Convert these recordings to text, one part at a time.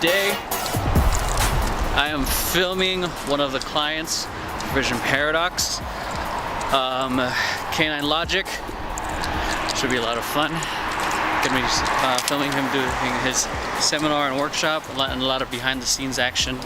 Today I am filming one of the clients, Vision Paradox, Canine Logic. Should be a lot of fun. Gonna be filming him doing his seminar and workshop, and a lot of behind the scenes action.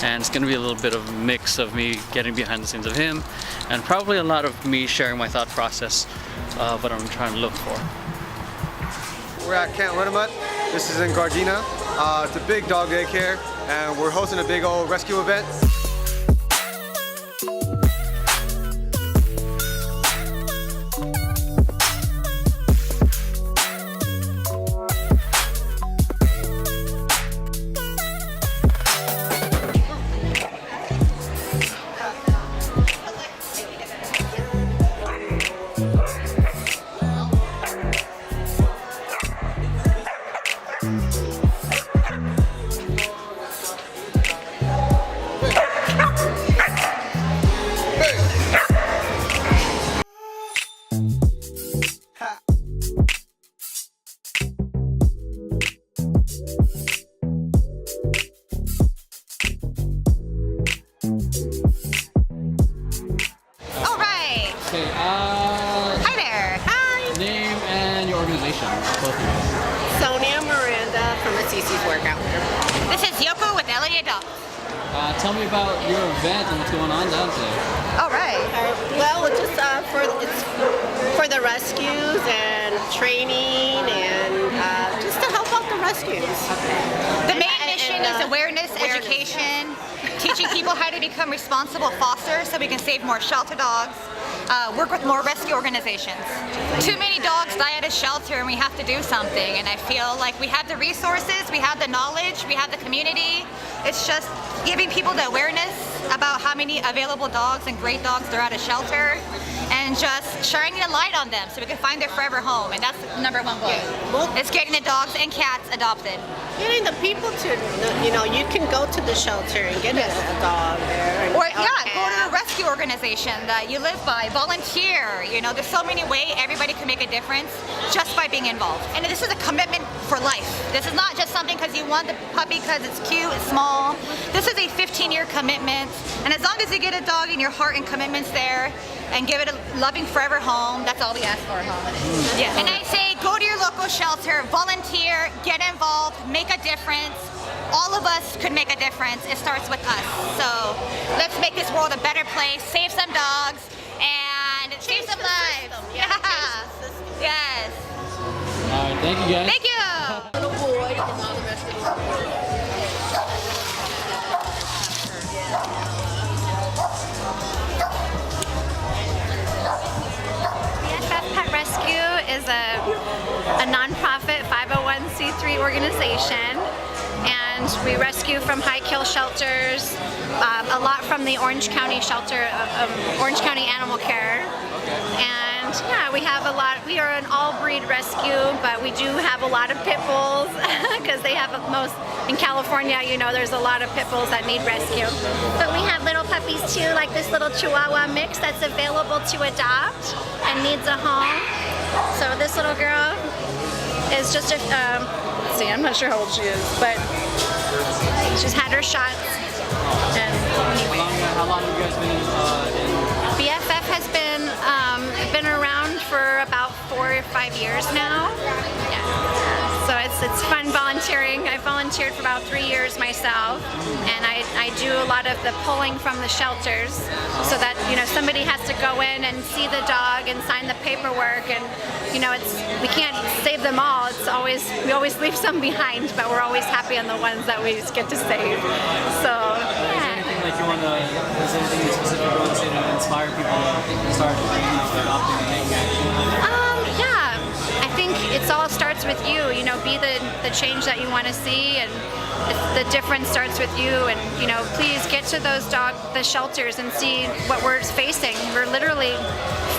And it's gonna be a little bit of a mix of me getting behind the scenes of him, and probably a lot of me sharing my thought process, what I'm trying to look for. We're at Camp Renamut. This is in Gardena. It's a big dog daycare, and we're hosting a big old rescue event. Hi there. Hi. Name and your organization, both of you. Sonia Miranda from the CC's Workout. This is Yoko with LA Adult. Tell me about your event and what's going on down today. All right. Well, it's just it's for the rescues and training and just to help out the rescues. The main mission is awareness, education, teaching people how to become responsible fosters so we can save more shelter dogs. Work with more rescue organizations. Too many dogs die at a shelter and we have to do something, and I feel like we have the resources, we have the knowledge, we have the community. It's just giving people the awareness about how many available dogs and great dogs there are at a shelter, and just shining a light on them so we can find their forever home, and that's the #1 goal. It's getting the dogs and cats adopted. Getting the people to, you can go to the shelter and get a dog there. Or go to a rescue organization that you live by, volunteer. There's so many ways everybody can make a difference just by being involved. And this is a commitment for life. This is not just something because you want the puppy because it's cute, it's small. This is a 15-year commitment, and as long as you get a dog in your heart and commitment's there, and give it a loving forever home, that's all we ask for. Yeah. And I say go to your local shelter, volunteer, get involved, make a difference. All of us could make a difference. It starts with us. So let's make this world a better place, save some dogs, and save some lives. Yeah. Yes. All right, thank you guys. Thank you. Little boy and all the rest of the Pet Rescue is a nonprofit 501c3 organization, and we rescue from high kill shelters, a lot from the Orange County shelter, Orange County Animal Care. And yeah, we have a lot. We are an all-breed rescue, but we do have a lot of pit bulls because they have most in California. There's a lot of pit bulls that need rescue. But we have little puppies too, like this little Chihuahua mix that's available to adopt and needs a home. So this little girl is just a. Let's see, I'm not sure how old she is, but she's had her shots. And How long have you guys been in? BFF has been around for about 4 or 5 years now. Yeah. So it's fun volunteering. I volunteered for about 3 years myself, and I do a lot of the pulling from the shelters, so that somebody has to go in and see the dog and sign the paperwork, and we can't save them all. We always leave some behind, but we're always happy on the ones that we get to save. So yeah. Is there anything specific you want to say to inspire people to start adopting and taking action? Yeah, I think it all starts with you. Be the change that you want to see, and the difference starts with you. And please get to the shelters and see what we're facing. We're literally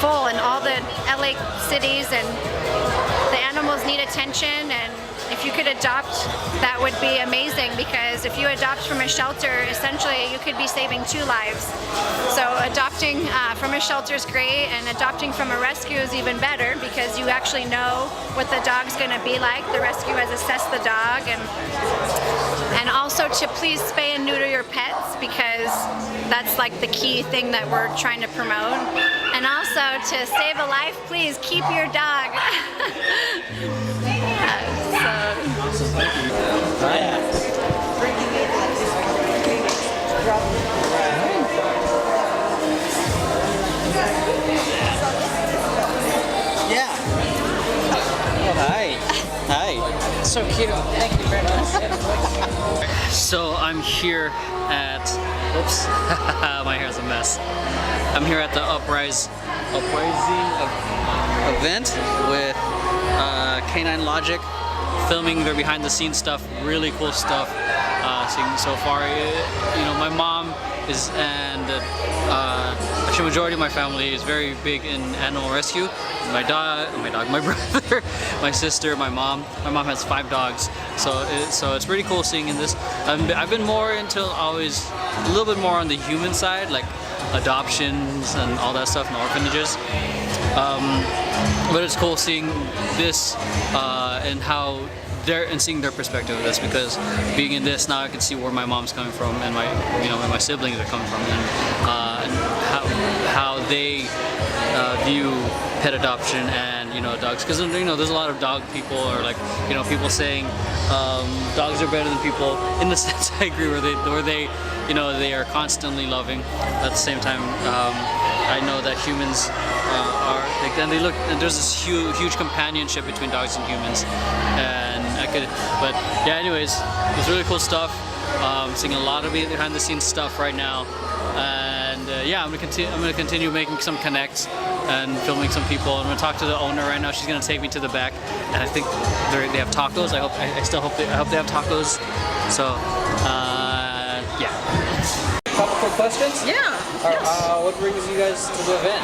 full in all the LA cities, and the animals need attention. And if you could adopt, that would be amazing, because if you adopt from a shelter, essentially you could be saving 2 lives. So adopting from a shelter is great, and adopting from a rescue is even better, because you actually know what the dog's going to be like. The rescue has assessed the dog, and And also to please spay and neuter your pets, because that's like the key thing that we're trying to promote. And also to save a life, please keep your dog. Yeah. Oh, hi. Hi. So cute. Thank you very much. So I'm here at, oops, my hair's a mess. I'm here at the Uprising event with Canine Logic, filming their behind the scenes stuff, really cool stuff. Seeing so far, you know, my mom is, and actually majority of my family is very big in animal rescue. My brother, my sister, my mom. My mom has 5 dogs, so it's pretty cool seeing in this. I've been more into always a little bit more on the human side, like adoptions and all that stuff, and orphanages. But it's cool seeing this and how and seeing their perspective of this, because being in this now I can see where my mom's coming from and my, you know, where my siblings are coming from, and how they view pet adoption and, you know, dogs, because, you know, there's a lot of dog people, or like, you know, people saying dogs are better than people. In the sense, I agree, where they you know, they are constantly loving. At the same time, I know that humans are like, and they look, and there's this huge companionship between dogs and humans, and but yeah, anyways, it's really cool stuff. Seeing a lot of behind the scenes stuff right now, and yeah, I'm gonna continue making some connects and filming some people. I'm gonna talk to the owner right now. She's gonna take me to the back, and I think they have tacos. I hope they have tacos. So yeah. Couple quick questions? Yeah. What brings you guys to the event?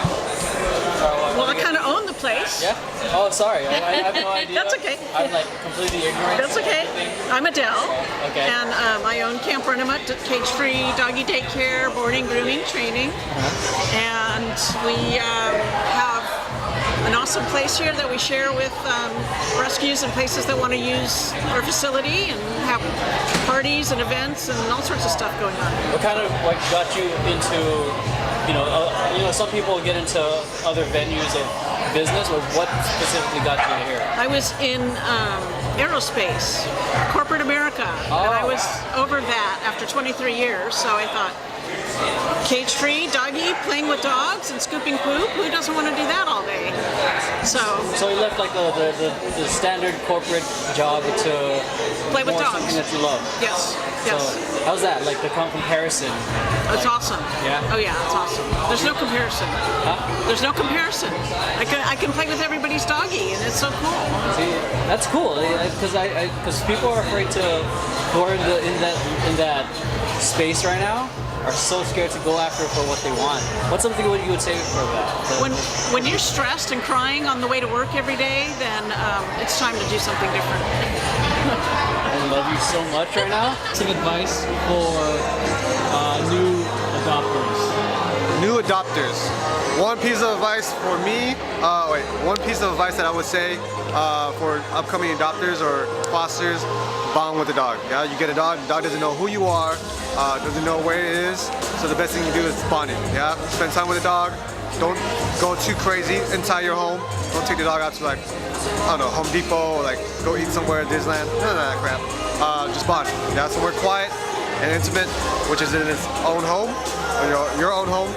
Well, I kind of own the place. Yeah? Oh, sorry. I have no idea. That's okay. I'm like completely ignorant. That's okay. I'm Adele. Okay. And I own Camp Ornament, cage-free doggy daycare, boarding, grooming, training. And we have an awesome place here that we share with rescues and places that want to use our facility, and have parties and events and all sorts of stuff going on. What kind of like got you into, you know, some people get into other venues of business, or what specifically got you here? I was in aerospace, corporate America, and I was over that after 23 years, so I thought, cage-free, doggy, playing with dogs and scooping poop, who doesn't want to do that all day? So you left like the standard corporate job to play with dogs. Something that you love. Yes, yes. So how's that, like the comparison? It's awesome. Yeah? Oh yeah, it's awesome. There's no comparison. Huh? There's no comparison. I can play with everybody's doggy, and it's so cool. See, that's cool, because people are afraid to, who are in that space right now, are so scared to go after for what they want. What's something you would say for that? When you're stressed and crying on the way to work every day, then it's time to do something different. I love you so much right now. Some advice for new adopters. New adopters. One piece of advice for me, one piece of advice that I would say for upcoming adopters or fosters: bond with the dog. Yeah, you get a dog, the dog doesn't know who you are, doesn't know where it is, so the best thing you do is bonding. Yeah, spend time with the dog. Don't go too crazy inside your home. Don't take the dog out to, like, I don't know, Home Depot, or like go eat somewhere at Disneyland. None of that crap. Just bond. Yeah, somewhere quiet and intimate, which is in its own home, or your own home,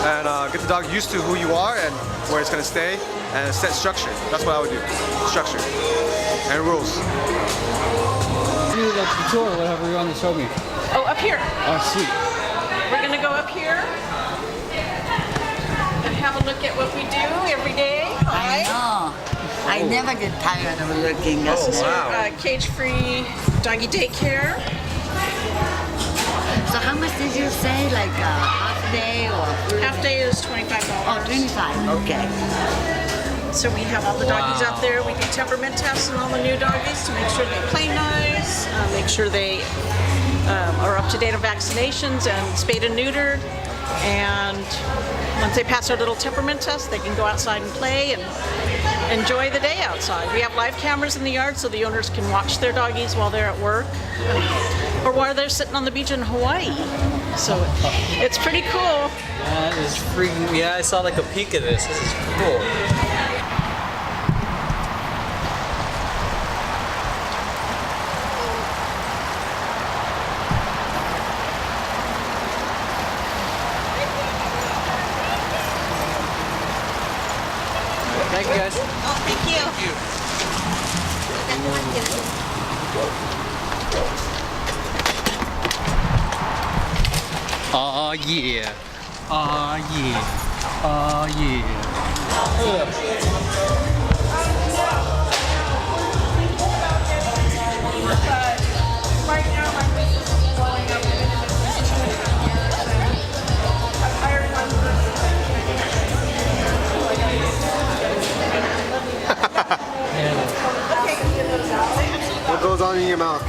and get the dog used to who you are and where it's gonna stay, and set structure. That's what I would do. Structure and rules. Do like the tour, whatever you want to show me. Oh, up here. Oh, sweet. We're gonna go up here and have a look at what we do every day. I know. I never get tired of looking at it. Cage-free doggy daycare. So how much did you say? Like a half day or? Half day is $25. Oh, 25. Okay. So we have all the doggies out there. We do temperament tests on all the new doggies to make sure they play nice, make sure they are up to date on vaccinations and spayed and neutered. And once they pass their little temperament test, they can go outside and play and enjoy the day outside. We have live cameras in the yard so the owners can watch their doggies while they're at work or while they're sitting on the beach in Hawaii. So it's pretty cool. That is freaking, yeah, I saw like a peek of this. This is cool. Thank you guys. Oh, thank you. Oh yeah. Oh yeah. Oh Right now, my business is blowing up. I'm hiring one What goes on in your mouth?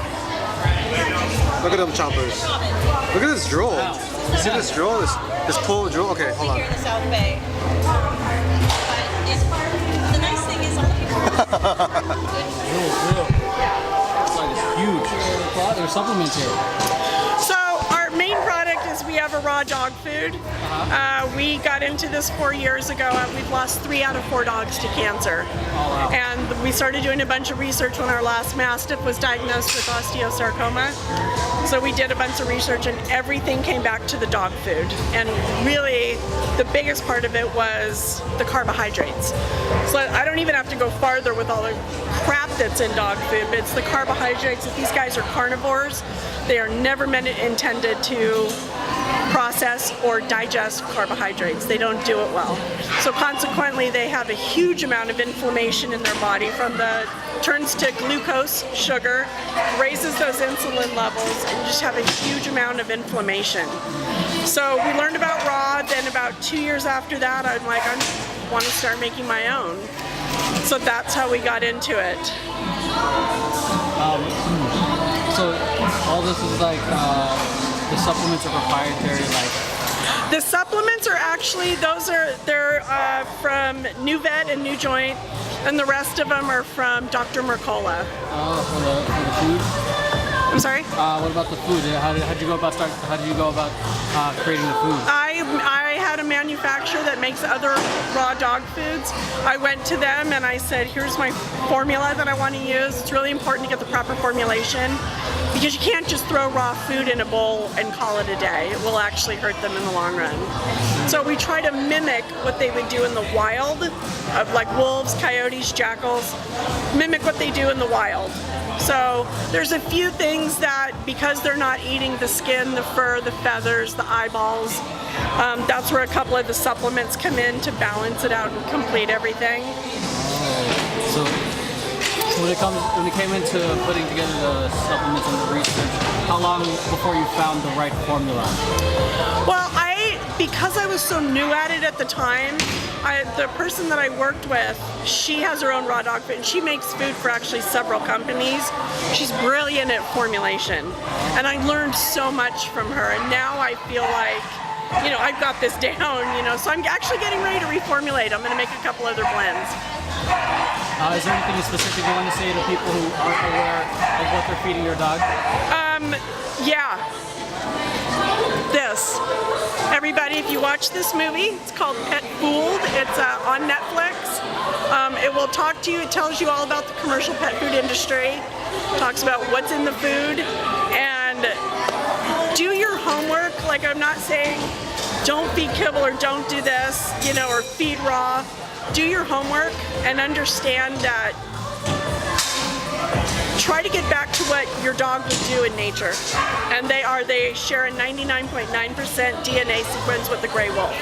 Look at them chompers. Look at this drool. You see this drool? This pull drool? Okay, hold on. Here in the South Bay. The nice thing is all the people. It's huge. There's supplements here. So our main product is we have a raw dog food. We got into this 4 years ago. We've lost 3 out of 4 dogs to cancer. Oh, wow. And we started doing a bunch of research when our last Mastiff was diagnosed with osteosarcoma. So we did a bunch of research and everything came back to the dog food. And really the biggest part of it was the carbohydrates. So I don't even have to go farther with all the crap that's in dog food, but it's the carbohydrates. If these guys are carnivores, they are never intended to process or digest carbohydrates. They don't do it well. So consequently, they have a huge amount of inflammation in their body from the turns to glucose, sugar, raises those insulin levels, and you just have a huge amount of inflammation. So we learned about raw, then about 2 years after that, I'm like, I want to start making my own. So that's how we got into it. So all this is like the supplements are proprietary, like. The supplements are actually they're from New Vet and New Joint, and the rest of them are from Dr. Mercola. For the food. I'm sorry. What about the food? How did you go about creating the food? I had a manufacturer that makes other raw dog foods. I went to them and I said, here's my formula that I want to use. It's really important to get the proper formulation because you can't just throw raw food in a bowl and call it a day. It will actually hurt them in the long run. So we try to mimic what they would do in the wild, of like wolves, coyotes, jackals, mimic what they do in the wild. So there's a few things that, because they're not eating the skin, the fur, the feathers, the eyeballs, that's where a couple of the supplements come in to balance it out and complete everything. So when it came into putting together the supplements and the research, how long before you found the right formula? Well, because I was so new at it at the time, the person that I worked with, she has her own raw dog food, and she makes food for actually several companies. She's brilliant at formulation, and I learned so much from her, and now I feel like, I've got this down, so I'm actually getting ready to reformulate. I'm going to make a couple other blends. Is there anything specific you want to say to people who aren't aware of what they're feeding your dog? Yeah. This. Everybody, if you watch this movie, it's called Pet Fooled. It's on Netflix. It will talk to you. It tells you all about the commercial pet food industry. It talks about what's in the food. And do your homework. Like, I'm not saying don't feed kibble or don't do this, or feed raw. Do your homework and understand that. Try to get back to what your dog would do in nature. And they share a 99.9% DNA sequence with the gray wolf.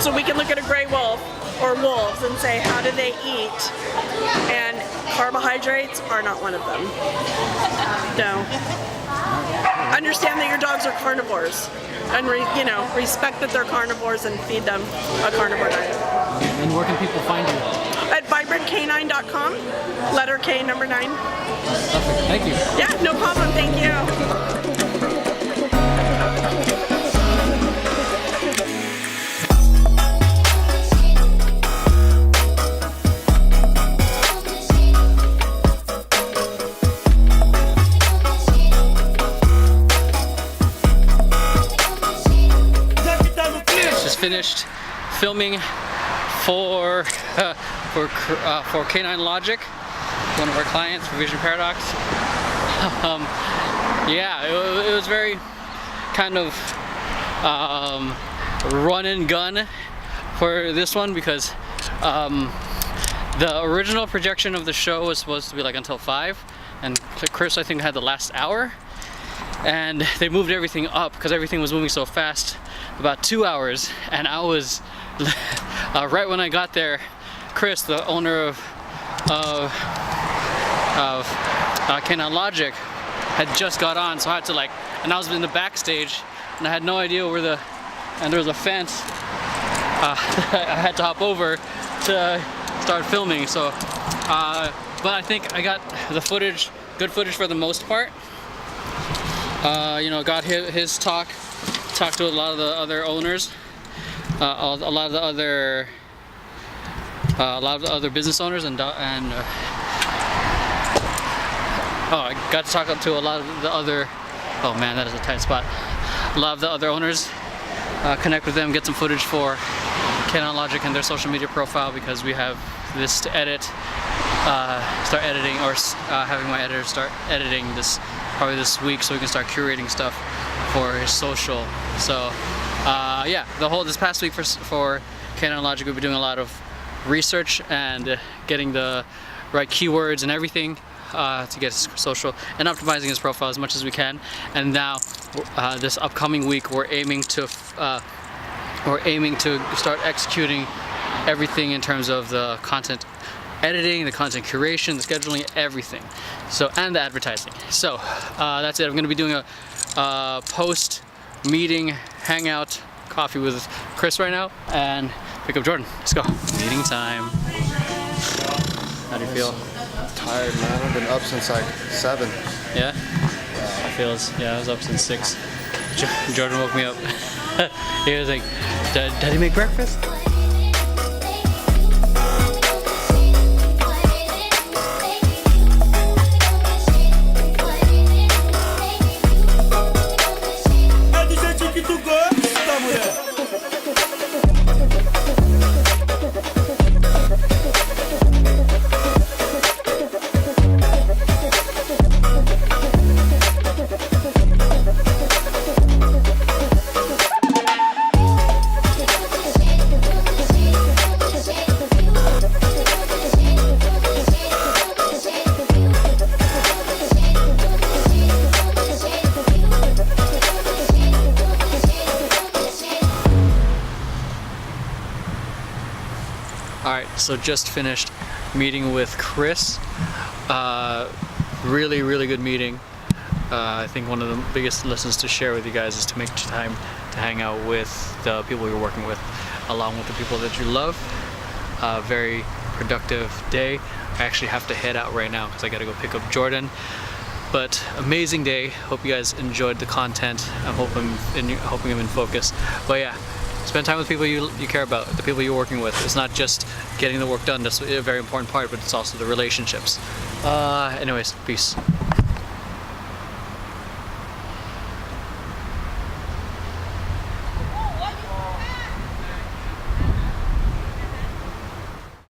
So we can look at a gray wolf or wolves and say, how do they eat? And carbohydrates are not one of them. No. Understand that your dogs are carnivores. And respect that they're carnivores and feed them a carnivore diet. And where can people find you? At vibrantcanine.com, letter K, number 9. Perfect. Thank you. Yeah, no problem. Thank you. finished filming for Canine Logic, one of our clients for Vision Paradox. Yeah, it was very kind of run and gun for this one because the original projection of the show was supposed to be like until 5, and Chris I think had the last hour, and they moved everything up because everything was moving so fast, about 2 hours, and I was right when I got there, Chris, the owner of Canine Logic, had just got on, so I had to and I was in the backstage, and I had no idea where and there was a fence. I had to hop over to start filming. So, but I think I got the footage, good footage for the most part. You know, got his talked to a lot of the other owners, a lot of the other business owners, and I got to talk to a lot of the other. Oh man, that is a tight spot. A lot of the other owners, connect with them, get some footage for Canine Logic and their social media profile, because we have this to edit, start editing, or having my editor start editing this probably this week, so we can start curating stuff for his social. So yeah, this past week for Canine Logic, we've been doing a lot of research and getting the right keywords and everything to get his social and optimizing his profile as much as we can. And now this upcoming week we're aiming to start executing everything in terms of the content editing, the content curation, the scheduling, everything. So, and the advertising. So that's it. I'm going to be doing a post meeting hangout coffee with Chris right now and pick up Jordan. Let's go. Meeting time. How do you feel? Tired, man. I've been up since like 7. Yeah? I was up since 6. Jordan woke me up. He was like, Daddy make breakfast? Alright, so just finished meeting with Chris. Really, really good meeting. I think one of the biggest lessons to share with you guys is to make time to hang out with the people you're working with, along with the people that you love. Very productive day. I actually have to head out right now because I gotta go pick up Jordan. But amazing day. Hope you guys enjoyed the content. I'm hoping I'm in focus. But yeah, spend time with people you care about, the people you're working with. It's not just getting the work done, that's a very important part, but it's also the relationships. Anyways, peace.